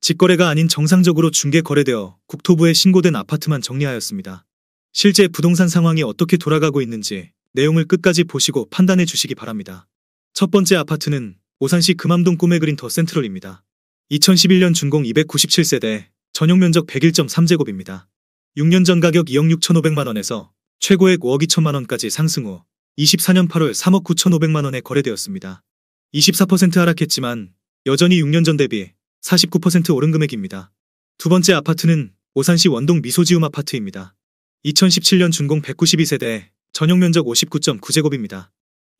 직거래가 아닌 정상적으로 중개 거래되어 국토부에 신고된 아파트만 정리하였습니다. 실제 부동산 상황이 어떻게 돌아가고 있는지 내용을 끝까지 보시고 판단해 주시기 바랍니다. 첫 번째 아파트는 오산시 금암동 꿈의 그린 더 센트럴입니다. 2011년 준공 297세대, 전용 면적 101.3제곱입니다. 6년 전 가격 2억 6,500만원에서 최고액 5억 2천만원까지 상승 후 24년 8월 3억 9,500만원에 거래되었습니다. 24% 하락했지만 여전히 6년 전 대비 49% 오른 금액입니다. 두 번째 아파트는 오산시 원동 미소지움 아파트입니다. 2017년 준공 192세대, 전용 면적 59.9제곱입니다.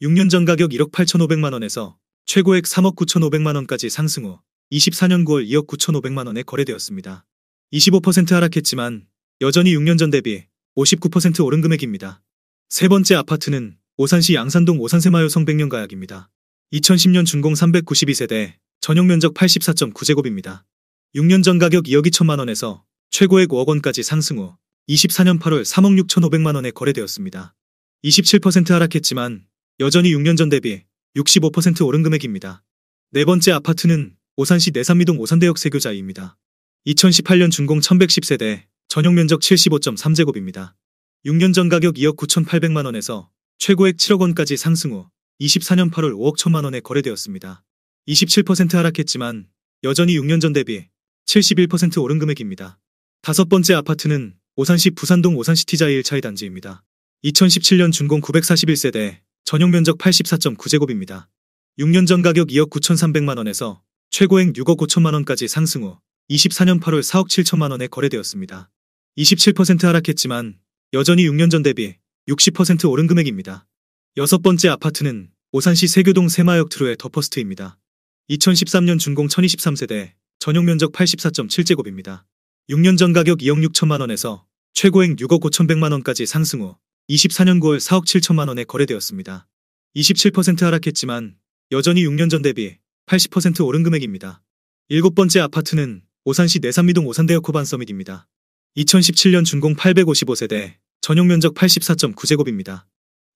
6년 전 가격 1억 8,500만원에서 최고액 3억 9,500만원까지 상승 후 24년 9월 2억 9,500만원에 거래되었습니다. 25% 하락했지만 여전히 6년 전 대비 59% 오른 금액입니다. 세 번째 아파트는 오산시 양산동 오산세마요 성백년가약입니다. 2010년 준공 392세대, 전용 면적 84.9제곱입니다. 6년 전 가격 2억 2천만원에서 최고액 5억 원까지 상승 후 24년 8월 3억 6,500만원에 거래되었습니다. 27% 하락했지만 여전히 6년 전 대비 65% 오른 금액입니다. 네 번째 아파트는 오산시 내산미동 오산대역 세교자이입니다. 2018년 준공 1110세대, 전용 면적 75.3제곱입니다. 6년 전 가격 2억 9,800만원에서 최고액 7억 원까지 상승 후 24년 8월 5억 1천만원에 거래되었습니다. 27% 하락했지만 여전히 6년 전 대비 71% 오른 금액입니다. 다섯 번째 아파트는 오산시 부산동 오산시티자이 1차이 단지입니다. 2017년 준공 941세대, 전용 면적 84.9제곱입니다. 6년 전 가격 2억 9,300만원에서 최고액 6억 5천만원까지 상승 후 24년 8월 4억 7천만원에 거래되었습니다. 27% 하락했지만 여전히 6년 전 대비 60% 오른 금액입니다. 여섯 번째 아파트는 오산시 세교동 세마역 트루의 더퍼스트입니다. 2013년 준공 1023세대, 전용 면적 84.7제곱입니다. 6년 전 가격 2억 6천만원에서 최고액 6억 5천백만원까지 상승 후 24년 9월 4억 7천만원에 거래되었습니다. 27% 하락했지만 여전히 6년 전 대비 80% 오른 금액입니다. 일곱 번째 아파트는 오산시 내산미동 오산대역 호반 서밋입니다. 2017년 준공 855세대, 전용 면적 84.9제곱입니다.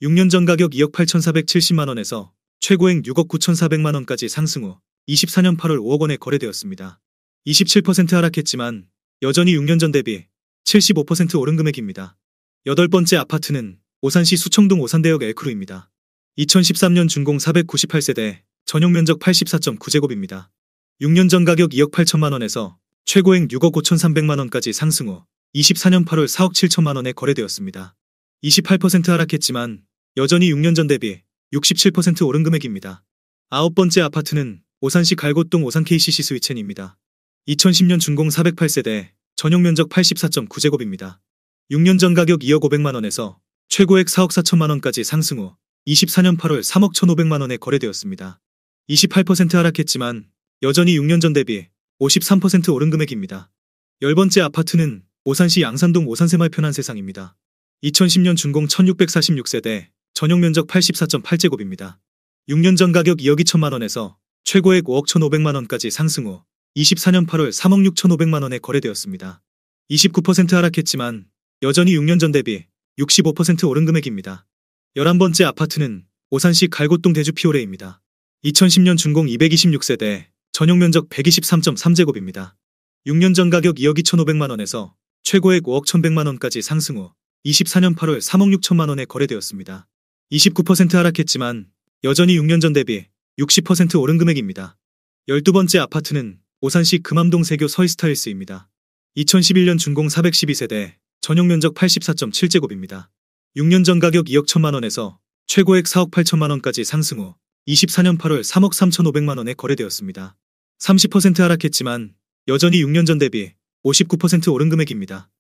6년 전 가격 2억 8,470만원에서 최고액 6억 9,400만원까지 상승 후 24년 8월 5억 원에 거래되었습니다. 27% 하락했지만 여전히 6년 전 대비 75% 오른 금액입니다. 여덟 번째 아파트는 오산시 수청동 오산대역 엘크루입니다. 2013년 준공 498세대, 전용 면적 84.9제곱입니다. 6년 전 가격 2억 8천만원에서 최고액 6억 5,300만원까지 상승 후 24년 8월 4억 7천만원에 거래되었습니다. 28% 하락했지만 여전히 6년 전 대비 67% 오른 금액입니다. 아홉 번째 아파트는 오산시 갈곶동 오산 KCC 스위첸입니다. 2010년 준공 408세대, 전용 면적 84.9제곱입니다. 6년 전 가격 2억 500만원에서 최고액 4억 4천만원까지 상승 후 24년 8월 3억 1,500만원에 거래되었습니다. 28% 하락했지만 여전히 6년 전 대비 53% 오른 금액입니다. 열 번째 아파트는 오산시 양산동 오산세마을 편안세상입니다. 2010년 준공 1646세대, 전용 면적 84.8제곱입니다. 6년 전 가격 2억 2천만원에서 최고액 5억 1,500만원까지 상승 후 24년 8월 3억 6,500만원에 거래되었습니다. 29% 하락했지만 여전히 6년 전 대비 65% 오른 금액입니다. 11번째 아파트는 오산시 갈곶동 대주 피오레입니다. 2010년 준공 226세대, 전용 면적 123.3제곱입니다. 6년 전 가격 2억 2,500만원에서 최고액 5억 1,100만원까지 상승 후 24년 8월 3억 6천만원에 거래되었습니다. 29% 하락했지만 여전히 6년 전 대비 60% 오른 금액입니다. 12번째 아파트는 오산시 금암동 세교 서이스타일스입니다. 2011년 준공 412세대, 전용 면적 84.7제곱입니다. 6년 전 가격 2억 1천만원에서 최고액 4억 8천만원까지 상승 후 24년 8월 3억 3,500만원에 거래되었습니다. 30% 하락했지만 여전히 6년 전 대비 59% 오른 금액입니다.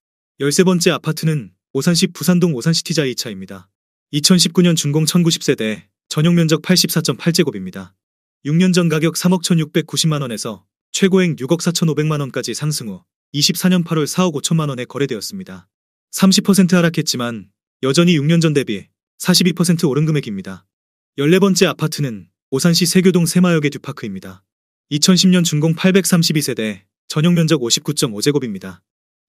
13번째 아파트는 오산시 부산동 오산시티자이 2차입니다. 2019년 준공 1090세대, 전용 면적 84.8제곱입니다. 6년 전 가격 3억 1,690만원에서 최고액 6억 4,500만원까지 상승 후 24년 8월 4억 5천만원에 거래되었습니다. 30% 하락했지만 여전히 6년 전 대비 42% 오른 금액입니다. 14번째 아파트는 오산시 세교동 세마역의 듀파크입니다. 2010년 준공 832세대, 전용 면적 59.5제곱입니다.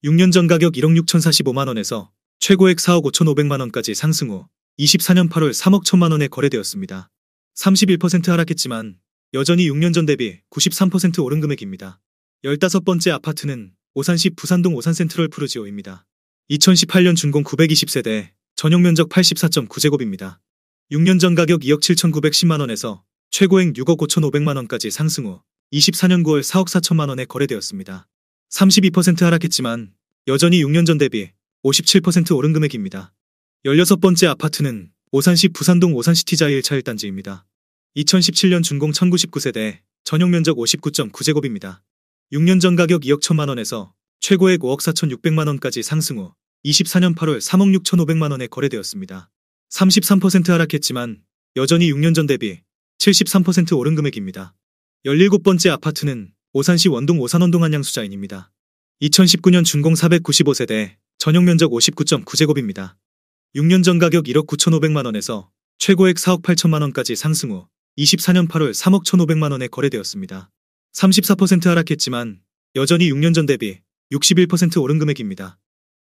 6년 전 가격 1억 6,045만원에서 최고액 4억 5,500만원까지 상승 후 24년 8월 3억 1천만원에 거래되었습니다. 31% 하락했지만 여전히 6년 전 대비 93% 오른 금액입니다. 15번째 아파트는 오산시 부산동 오산센트럴 푸르지오입니다. 2018년 준공 920세대, 전용면적 84.9제곱입니다. 6년 전 가격 2억 7,910만원에서 최고액 6억 5,500만원까지 상승 후 24년 9월 4억 4천만원에 거래되었습니다. 32% 하락했지만 여전히 6년 전 대비 57% 오른 금액입니다. 16번째 아파트는 오산시 부산동 오산시티자이 1차 1단지입니다. 2017년 준공 1099세대, 전용면적 59.9제곱입니다. 6년 전 가격 2억 1천만원에서 최고액 5억 4,600만원까지 상승 후 24년 8월 3억 6,500만원에 거래되었습니다. 33% 하락했지만 여전히 6년 전 대비 73% 오른 금액입니다. 17번째 아파트는 오산시 원동 오산원동 한양수자인입니다. 2019년 준공 495세대, 전용면적 59.9제곱입니다. 6년 전 가격 1억 9,500만원에서 최고액 4억 8천만원까지 상승 후 24년 8월 3억 1,500만원에 거래되었습니다. 34% 하락했지만 여전히 6년 전 대비 61% 오른 금액입니다.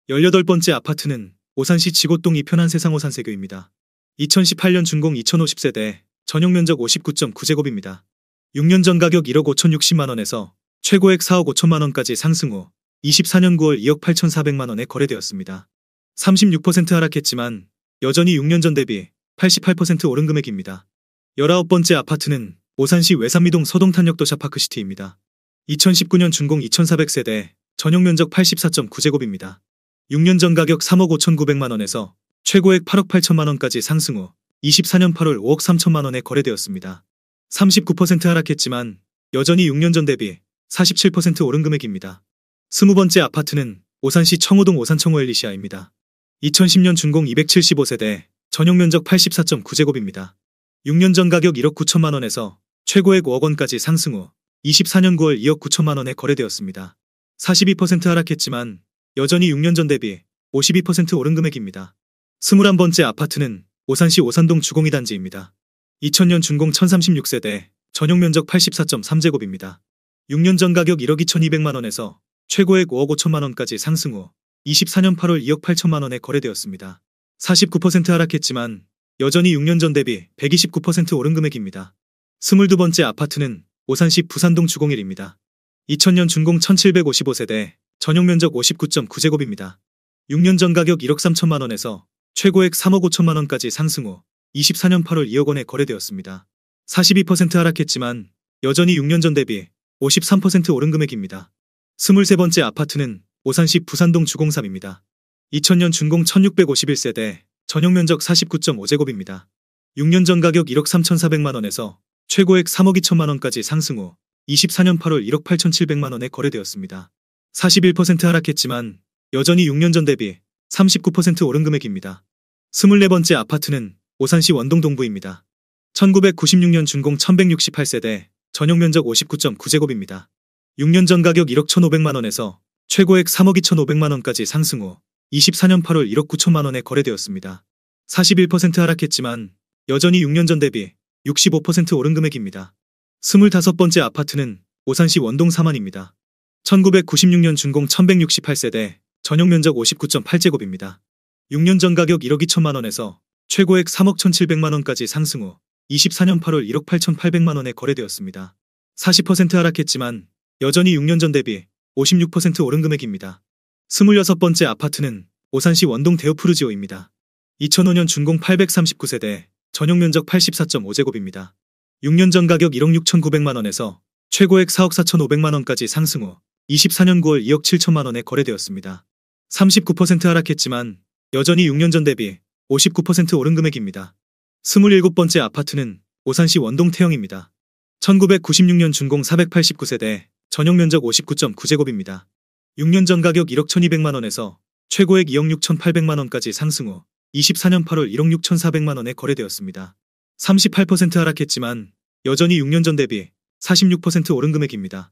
18번째 아파트는 오산시 지곡동 이편한 세상 오산세교입니다. 2018년 준공 2050세대, 전용면적 59.9제곱입니다. 6년 전 가격 1억 5,060만원에서 최고액 4억 5천만원까지 상승 후 24년 9월 2억 8,400만원에 거래되었습니다. 36% 하락했지만 여전히 6년 전 대비 88% 오른 금액입니다. 19번째 아파트는 오산시 외산미동 서동탄역도샤 파크시티입니다. 2019년 준공 2400세대, 전용면적 84.9제곱입니다. 6년 전 가격 3억 5,900만원에서 최고액 8억 8천만원까지 상승 후 24년 8월 5억 3천만원에 거래되었습니다. 39% 하락했지만 여전히 6년 전 대비 47% 오른 금액입니다. 20번째 아파트는 오산시 청호동 오산청호 엘리시아입니다. 2010년 준공 275세대, 전용면적 84.9제곱입니다. 6년 전 가격 1억 9천만원에서 최고액 5억원까지 상승 후 24년 9월 2억 9천만원에 거래되었습니다. 42% 하락했지만 여전히 6년 전 대비 52% 오른 금액입니다. 21번째 아파트는 오산시 오산동 주공 2단지입니다. 2000년 준공 1036세대, 전용면적 84.3제곱입니다. 6년 전 가격 1억 2,200만원에서 최고액 5억 5천만원까지 상승 후 24년 8월 2억 8천만원에 거래되었습니다. 49% 하락했지만 여전히 6년 전 대비 129% 오른 금액입니다. 22번째 아파트는 오산시 부산동 주공1입니다. 2000년 준공 1755세대, 전용면적 59.9제곱입니다. 6년 전 가격 1억 3천만원에서 최고액 3억 5천만원까지 상승 후 24년 8월 2억원에 거래되었습니다. 42% 하락했지만 여전히 6년 전 대비 53% 오른 금액입니다. 23번째 아파트는 오산시 부산동 주공3입니다. 2000년 준공 1651세대, 전용면적 49.5제곱입니다. 6년 전 가격 1억 3,400만원에서 최고액 3억 2천만원까지 상승 후 24년 8월 1억 8,700만원에 거래되었습니다. 41% 하락했지만 여전히 6년 전 대비 39% 오른 금액입니다. 24번째 아파트는 오산시 원동 동부입니다. 1996년 준공 1168세대, 전용면적 59.9제곱입니다. 6년 전 가격 1억 1,500만원에서 최고액 3억 2,500만원까지 상승 후 24년 8월 1억 9천만원에 거래되었습니다. 41% 하락했지만 여전히 6년 전 대비 65% 오른 금액입니다. 25번째 아파트는 오산시 원동 삼안입니다. 1996년 준공 1168세대, 전용면적 59.8제곱입니다. 6년 전 가격 1억 2천만원에서 최고액 3억 1,700만원까지 상승 후 24년 8월 1억 8,800만원에 거래되었습니다. 40% 하락했지만 여전히 6년 전 대비 56% 오른 금액입니다. 26번째 아파트는 오산시 원동 대우푸르지오입니다. 2005년 준공 839세대, 전용면적 84.5제곱입니다. 6년 전 가격 1억 6,900만원에서 최고액 4억 4,500만원까지 상승 후 24년 9월 2억 7천만원에 거래되었습니다. 39% 하락했지만 여전히 6년 전 대비 59% 오른 금액입니다. 27번째 아파트는 오산시 원동 태영입니다. 1996년 준공 489세대, 전용면적 59.9제곱입니다. 6년 전 가격 1억 1,200만원에서 최고액 2억 6,800만원까지 상승 후 24년 8월 1억 6,400만원에 거래되었습니다. 38% 하락했지만 여전히 6년 전 대비 46% 오른 금액입니다.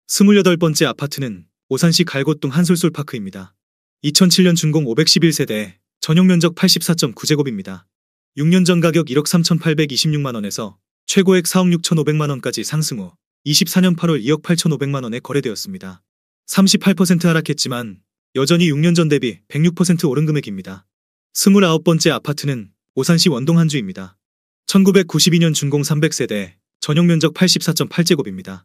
28번째 아파트는 오산시 갈곶동 한솔솔파크입니다. 2007년 준공 511세대, 전용면적 84.9제곱입니다. 6년 전 가격 1억 3,826만원에서 최고액 4억 6,500만원까지 상승 후 24년 8월 2억 8,500만원에 거래되었습니다. 38% 하락했지만 여전히 6년 전 대비 106% 오른 금액입니다. 29번째 아파트는 오산시 원동 한주입니다. 1992년 준공 300세대, 전용면적 84.8제곱입니다.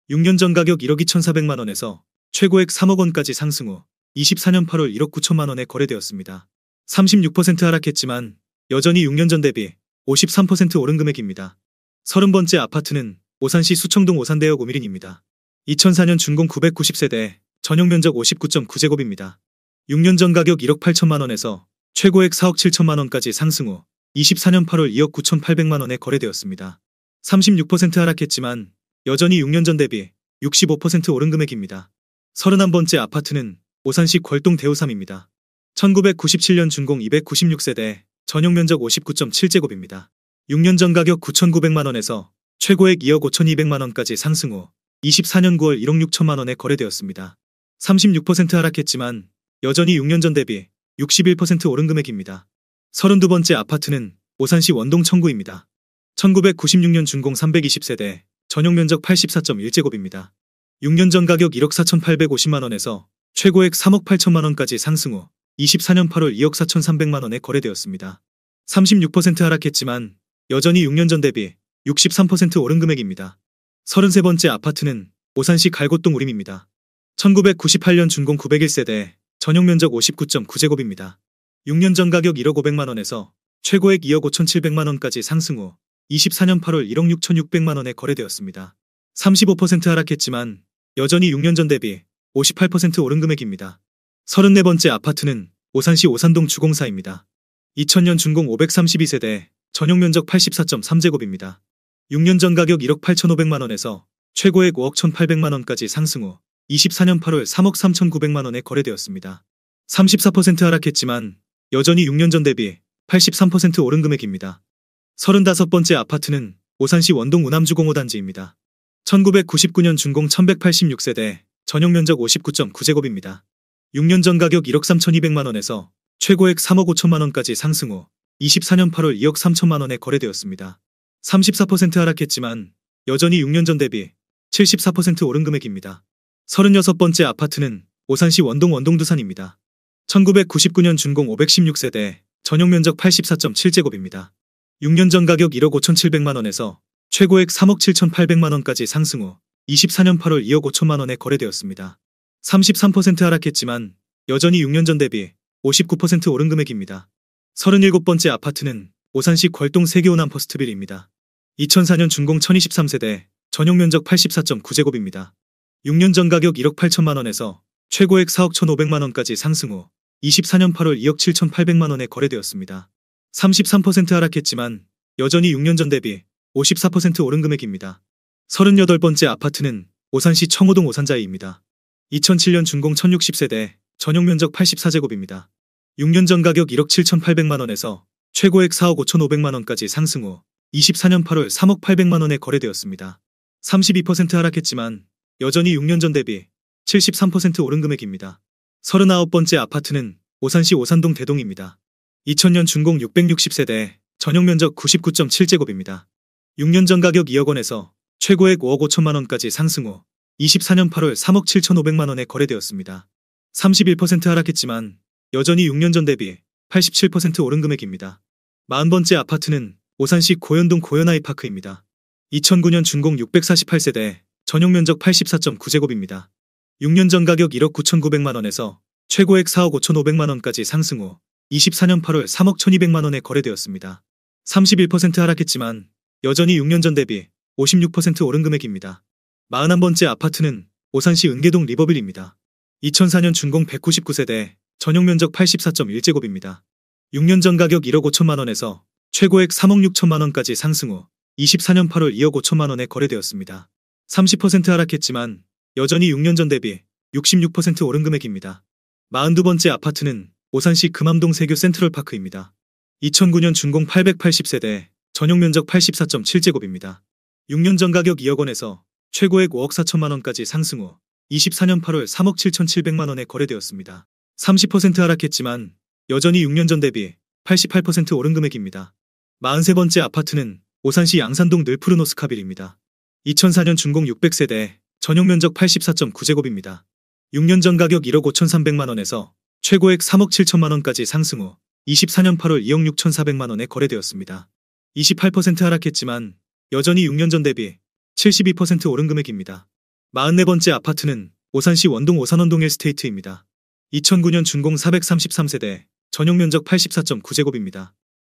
6년 전 가격 1억 2,400만 원에서 최고액 3억 원까지 상승 후 24년 8월 1억 9천만 원에 거래되었습니다. 36% 하락했지만 여전히 6년 전 대비 53% 오른 금액입니다. 30번째 아파트는 오산시 수청동 오산대역 오미린입니다. 2004년 준공 990세대, 전용 면적 59.9제곱입니다. 6년 전 가격 1억 8천만 원에서 최고액 4억 7천만 원까지 상승 후 24년 8월 2억 9,800만 원에 거래되었습니다. 36% 하락했지만 여전히 6년 전 대비 65% 오른 금액입니다. 31번째 아파트는 오산시 궐동 대우삼입니다. 1997년 준공 296세대, 전용 면적 59.7제곱입니다. 6년 전 가격 9,900만 원에서 최고액 2억 5,200만 원까지 상승 후 24년 9월 1억 6천만 원에 거래되었습니다. 36% 하락했지만 여전히 6년 전 대비 61% 오른 금액입니다. 32번째 아파트는 오산시 원동 청구입니다. 1996년 준공 320세대, 전용 면적 84.1제곱입니다. 6년 전 가격 1억 4,850만 원에서 최고액 3억 8천만 원까지 상승 후 24년 8월 2억 4,300만 원에 거래되었습니다. 36% 하락했지만 여전히 6년 전 대비 63% 오른 금액입니다. 33번째 아파트는 오산시 갈곶동 우림입니다. 1998년 준공 901세대, 전용 면적 59.9제곱입니다. 6년 전 가격 1억 500만 원에서 최고액 2억 5,700만 원까지 상승 후 24년 8월 1억 6,600만 원에 거래되었습니다. 35% 하락했지만 여전히 6년 전 대비 58% 오른 금액입니다. 34번째 아파트는 오산시 오산동 주공사입니다. 2000년 준공 532세대, 전용 면적 84.3제곱입니다. 6년 전 가격 1억 8,500만 원에서 최고액 5억 1,800만 원까지 상승 후 24년 8월 3억 3,900만 원에 거래되었습니다. 34% 하락했지만 여전히 6년 전 대비 83% 오른 금액입니다. 35번째 아파트는 오산시 원동 우남주공 5단지입니다. 1999년 준공 1186세대, 전용 면적 59.9제곱입니다. 6년 전 가격 1억 3,200만 원에서 최고액 3억 5천만 원까지 상승 후 24년 8월 2억 3천만 원에 거래되었습니다. 34% 하락했지만 여전히 6년 전 대비 74% 오른 금액입니다. 36번째 아파트는 오산시 원동 원동두산입니다. 1999년 준공 516세대, 전용 면적 84.7제곱입니다. 6년 전 가격 1억 5,700만 원에서 최고액 3억 7,800만 원까지 상승 후 24년 8월 2억 5천만 원에 거래되었습니다. 33% 하락했지만 여전히 6년 전 대비 59% 오른 금액입니다. 37번째 아파트는 오산시 궐동 세계호남 퍼스트빌입니다. 2004년 준공 1023세대, 전용 면적 84.9제곱입니다. 6년 전 가격 1억 8천만 원에서 최고액 4억 1,500만 원까지 상승 후 24년 8월 2억 7,800만 원에 거래되었습니다. 33% 하락했지만 여전히 6년 전 대비 54% 오른 금액입니다. 38번째 아파트는 오산시 청호동 오산자이입니다. 2007년 준공 1060세대, 전용 면적 84제곱입니다. 6년 전 가격 1억 7,800만 원에서 최고액 4억 5,500만 원까지 상승 후 24년 8월 3억 800만 원에 거래되었습니다. 32% 하락했지만 여전히 6년 전 대비 73% 오른 금액입니다. 39번째 아파트는 오산시 오산동 대동입니다. 2000년 준공 660세대, 전용 면적 99.7제곱입니다. 6년 전 가격 2억 원에서 최고액 5억 5천만 원까지 상승 후 24년 8월 3억 7,500만 원에 거래되었습니다. 31% 하락했지만 여전히 6년 전 대비 87% 오른 금액입니다. 40번째 아파트는 오산시 고현동 고현아이파크입니다. 2009년 준공 648세대, 전용 면적 84.9제곱입니다. 6년 전 가격 1억 9,900만 원에서 최고액 4억 5,500만 원까지 상승 후 24년 8월 3억 1,200만 원에 거래되었습니다. 31% 하락했지만 여전히 6년 전 대비 56% 오른 금액입니다. 41번째 아파트는 오산시 은계동 리버빌입니다. 2004년 준공 199세대, 전용 면적 84.1제곱입니다. 6년 전 가격 1억 5천만 원에서 최고액 3억 6천만 원까지 상승 후 24년 8월 2억 5천만 원에 거래되었습니다. 30% 하락했지만 여전히 6년 전 대비 66% 오른 금액입니다. 42번째 아파트는 오산시 금암동 세교 센트럴파크입니다. 2009년 준공 880세대, 전용 면적 84.7제곱입니다. 6년 전 가격 2억 원에서 최고액 5억 4천만 원까지 상승 후 24년 8월 3억 7,700만 원에 거래되었습니다. 30% 하락했지만 여전히 6년 전 대비 88% 오른 금액입니다. 43번째 아파트는 오산시 양산동 늘푸르노스카빌입니다. 2004년 준공 600세대, 전용 면적 84.9제곱입니다. 6년 전 가격 1억 5,300만 원에서 최고액 3억 7천만 원까지 상승 후 24년 8월 2억 6,400만 원에 거래되었습니다. 28% 하락했지만 여전히 6년 전 대비 72% 오른 금액입니다. 44번째 아파트는 오산시 원동 오산원동 일스테이트입니다. 2009년 준공 433세대, 전용 면적 84.9제곱입니다.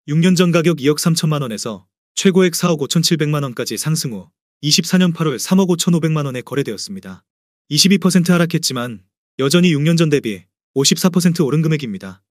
6년 전 가격 2억 3천만 원에서 최고액 4억 5천7백만 원까지 상승 후 24년 8월 3억 5천5백만 원에 거래되었습니다. 22% 하락했지만 여전히 6년 전 대비 54% 오른 금액입니다.